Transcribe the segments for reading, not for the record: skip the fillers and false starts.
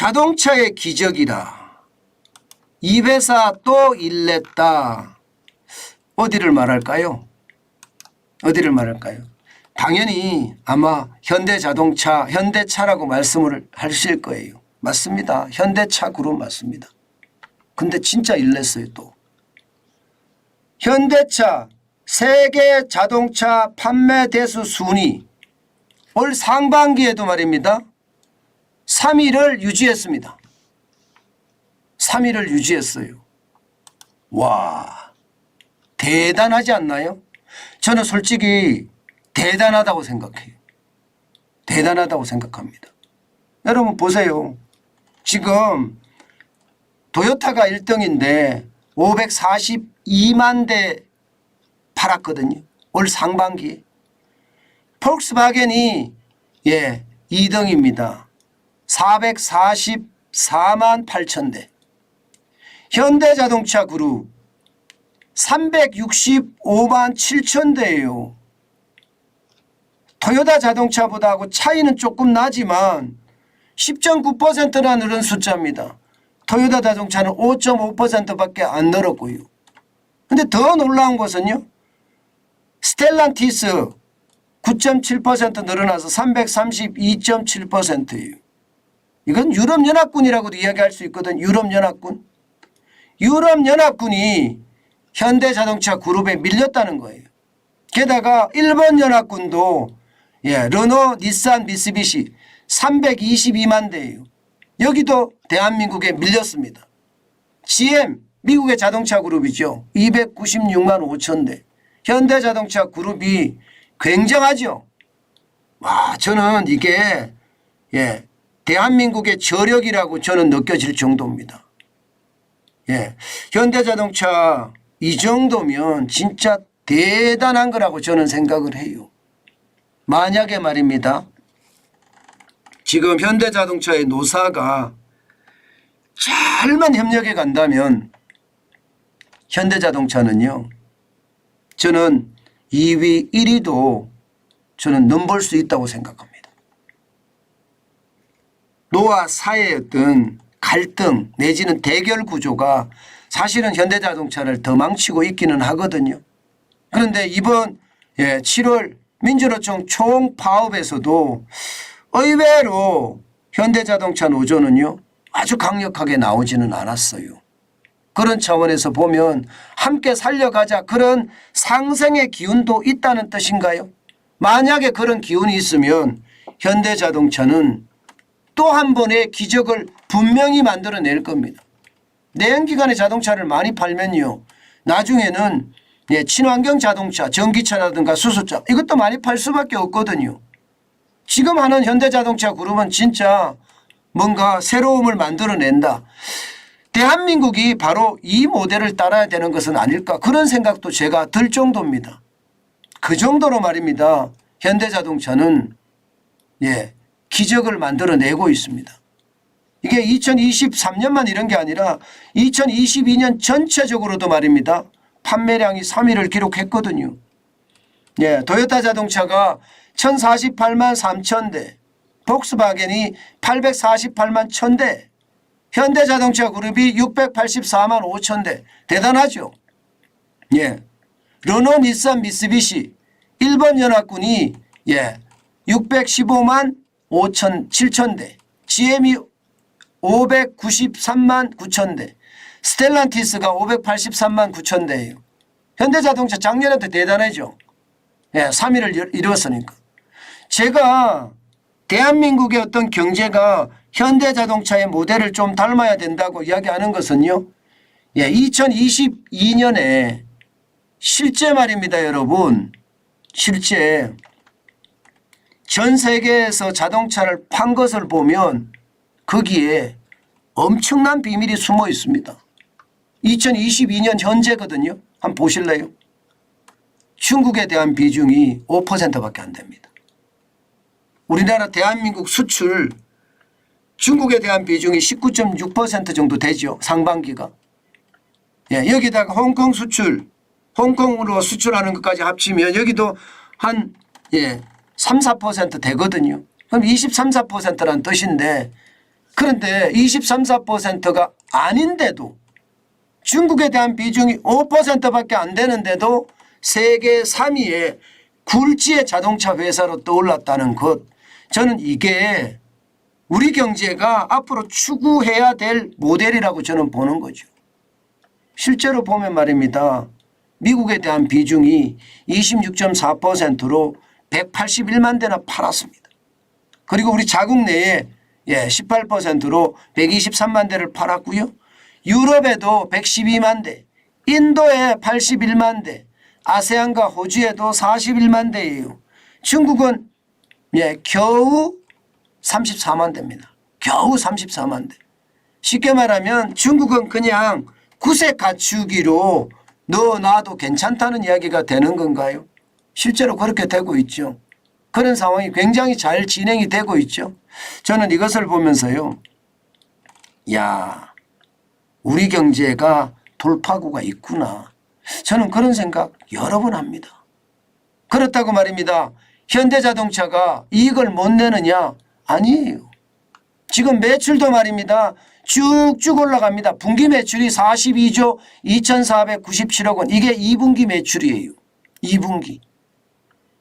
자동차의 기적이라. 이 회사 또 일냈다. 어디를 말할까요? 어디를 말할까요? 당연히 아마 현대자동차, 현대차라고 말씀을 하실 거예요. 맞습니다. 현대차 그룹 맞습니다. 근데 진짜 일냈어요 또. 현대차 세계 자동차 판매 대수 순위 올 상반기에도 말입니다. 3위를 유지했습니다. 3위를 유지했어요. 와, 대단하지 않나요? 저는 솔직히 대단하다고 생각해요. 대단하다고 생각합니다. 여러분 보세요. 지금 토요타가 1등인데 542만 대 팔았거든요. 올 상반기에. 폭스바겐이 2등입니다. 444만 8천 대. 현대자동차 그룹 365만 7천 대예요. 토요타 자동차보다하고 차이는 조금 나지만 10.9%나 늘은 숫자입니다. 토요타 자동차는 5.5%밖에 안 늘었고요. 그런데 더 놀라운 것은요. 스텔란티스 9.7% 늘어나서 332.7%예요. 이건 유럽연합군이라고도 이야기할 수 있거든. 유럽연합군. 유럽연합군이 현대자동차 그룹에 밀렸다는 거예요. 게다가 일본연합군도 르노, 닛산, 미쓰비시 322만 대예요. 여기도 대한민국에 밀렸습니다. GM 미국의 자동차 그룹이죠. 296만 5천 대. 현대자동차 그룹이 굉장하죠. 와, 저는 이게 대한민국의 저력이라고 저는 느껴질 정도입니다. 현대자동차 이 정도면 진짜 대단한 거라고 저는 생각을 해요. 만약에 말입니다. 지금 현대자동차의 노사가 잘만 협력해 간다면 현대자동차는요. 저는 2위, 1위도 저는 넘볼 수 있다고 생각합니다. 노와 사의 어떤 갈등 내지는 대결 구조가 사실은 현대자동차를 더 망치고 있기는 하거든요. 그런데 이번 7월 민주노총 총파업에서도 의외로 현대자동차 노조는요. 아주 강력하게 나오지는 않았어요. 그런 차원에서 보면 함께 살려가자 그런 상생의 기운도 있다는 뜻인가요? 만약에 그런 기운이 있으면 현대자동차는 또 한 번의 기적을 분명히 만들어낼 겁니다. 내연기관의 자동차를 많이 팔면요. 나중에는 친환경 자동차, 전기차라든가 수소차 이것도 많이 팔 수밖에 없거든요. 지금 하는 현대자동차 그룹은 진짜 뭔가 새로움을 만들어낸다. 대한민국이 바로 이 모델을 따라야 되는 것은 아닐까 그런 생각도 제가 들 정도입니다. 그 정도로 말입니다. 현대자동차는 기적을 만들어내고 있습니다. 이게 2023년만 이런 게 아니라 2022년 전체적으로도 말입니다. 판매량이 3위를 기록했거든요. 토요타 자동차가 1048만 3천 대, 폭스바겐이 848만 1천 대, 현대자동차 그룹이 684만 5천 대. 대단하죠. 르노, 닛산, 미쓰비시 일본연합군이 615만 5천 7천 대, GM이 593만 9천 대, 스텔란티스가 583만 9천 대예요. 현대자동차 작년에도 대단하죠. 3위를 이뤘으니까. 제가 대한민국의 어떤 경제가 현대자동차의 모델을 좀 닮아야 된다고 이야기하는 것은요. 2022년에 실제 말입니다. 여러분. 실제 전 세계에서 자동차를 판 것을 보면 거기에 엄청난 비밀이 숨어 있습니다. 2022년 현재거든요. 한번 보실래요? 중국에 대한 비중이 5%밖에 안 됩니다. 우리나라 대한민국 수출 중국에 대한 비중이 19.6% 정도 되죠. 상반기가. 여기다가 홍콩 수출, 홍콩으로 수출하는 것까지 합치면 여기도 한 3, 4% 되거든요. 그럼 23, 4%라는 뜻인데 그런데 23, 4%가 아닌데도 중국에 대한 비중이 5%밖에 안 되는데도 세계 3위의 굴지의 자동차 회사로 떠올랐다는 것. 저는 이게 우리 경제가 앞으로 추구해야 될 모델이라고 저는 보는 거죠. 실제로 보면 말입니다. 미국에 대한 비중이 26.4%로 181만 대나 팔았습니다. 그리고 우리 자국 내에 18%로 123만 대를 팔았고요. 유럽에도 112만 대, 인도에 81만 대, 아세안과 호주에도 41만 대예요. 중국은 겨우 34만 대입니다. 겨우 34만 대. 쉽게 말하면 중국은 그냥 구색 갖추기로 넣어놔도 괜찮다는 이야기가 되는 건가요? 실제로 그렇게 되고 있죠. 그런 상황이 굉장히 잘 진행이 되고 있죠. 저는 이것을 보면서요. 야, 우리 경제가 돌파구가 있구나. 저는 그런 생각 여러 번 합니다. 그렇다고 말입니다. 현대자동차가 이익을 못 내느냐? 아니에요. 지금 매출도 말입니다. 쭉쭉 올라갑니다. 분기 매출이 42조 2,497억 원. 이게 2분기 매출이에요. 2분기.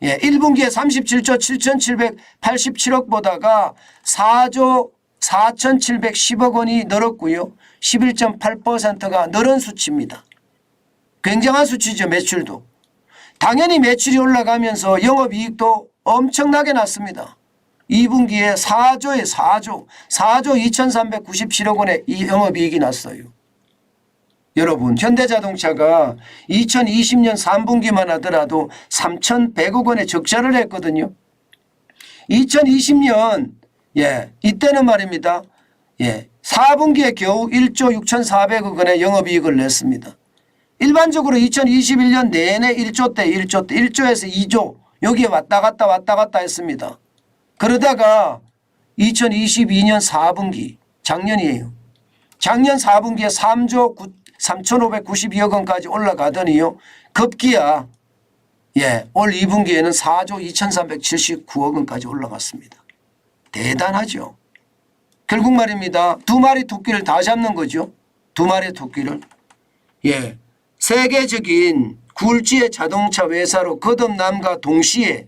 1분기에 37조 7,787억 보다가 4조 4,710억 원이 늘었고요. 11.8%가 늘은 수치입니다. 굉장한 수치죠. 매출도. 당연히 매출이 올라가면서 영업이익도 엄청나게 났습니다. 2분기에 4조 2,397억 원의 이 영업이익이 났어요. 여러분 현대자동차가 2020년 3분기만 하더라도 3,100억 원의 적자를 했거든요. 2020년 이때는 말입니다. 4분기에 겨우 1조 6,400억 원의 영업이익을 냈습니다. 일반적으로 2021년 내내 1조에서 2조 여기에 왔다 갔다 했습니다. 그러다가 2022년 4분기 작년이에요. 작년 4분기에 3조 3,592억 원까지 올라가더니요. 급기야 올 2분기에는 4조 2,379억 원까지 올라갔습니다. 대단하죠. 결국 말입니다. 두 마리 토끼를 다 잡는 거죠. 두 마리 토끼를. 세계적인 굴지의 자동차 회사로 거듭남과 동시에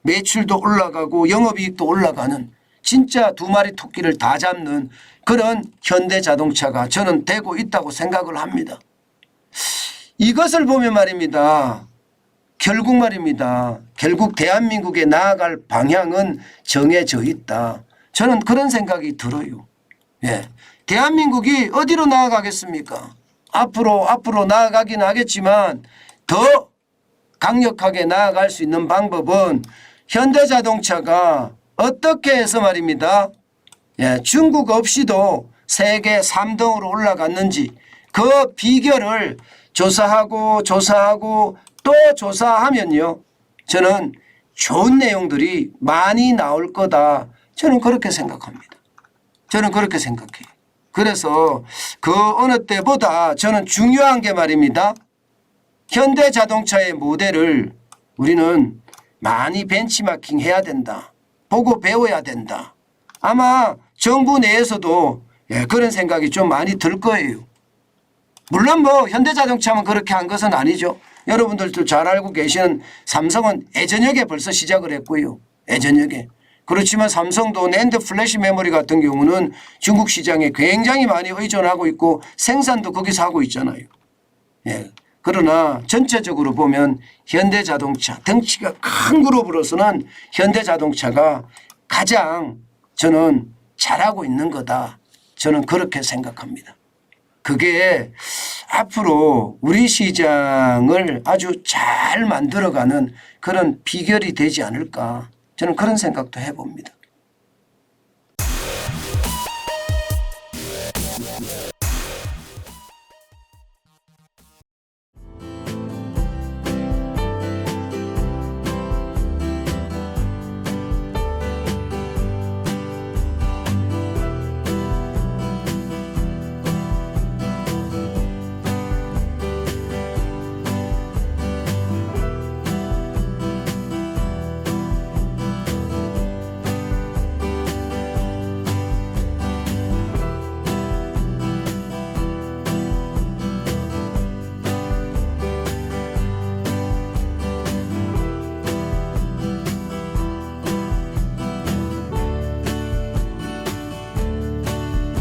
매출도 올라가고 영업이익도 올라가는 진짜 두 마리 토끼를 다 잡는 그런 현대자동차가 저는 되고 있다고 생각을 합니다. 이것을 보면 말입니다. 결국 대한민국에 나아갈 방향은 정해져 있다. 저는 그런 생각이 들어요. 대한민국이 어디로 나아가겠습니까? 앞으로 나아가긴 하겠지만 더 강력하게 나아갈 수 있는 방법은 현대자동차가 어떻게 해서 말입니다. 중국 없이도 세계 3등으로 올라갔는지 그 비결을 조사하고 또 조사하면요. 저는 좋은 내용들이 많이 나올 거다. 저는 그렇게 생각합니다. 저는 그렇게 생각해요. 그래서 그 어느 때보다 저는 중요한 게 말입니다. 현대자동차의 모델을 우리는 많이 벤치마킹 해야 된다. 보고 배워야 된다. 아마 정부 내에서도 그런 생각이 좀 많이 들 거예요. 물론 현대자동차만 그렇게 한 것은 아니죠. 여러분들도 잘 알고 계시는 삼성은 예전역에 벌써 시작을 했고요. 예전역에. 그렇지만 삼성도 낸드 플래시 메모리 같은 경우는 중국 시장에 굉장히 많이 의존하고 있고 생산도 거기서 하고 있잖아요. 그러나 전체적으로 보면 현대자동차 덩치가 큰 그룹으로서는 현대자동차가 가장 저는 잘하고 있는 거다. 저는 그렇게 생각합니다. 그게 앞으로 우리 시장을 아주 잘 만들어가는 그런 비결이 되지 않을까. 저는 그런 생각도 해봅니다.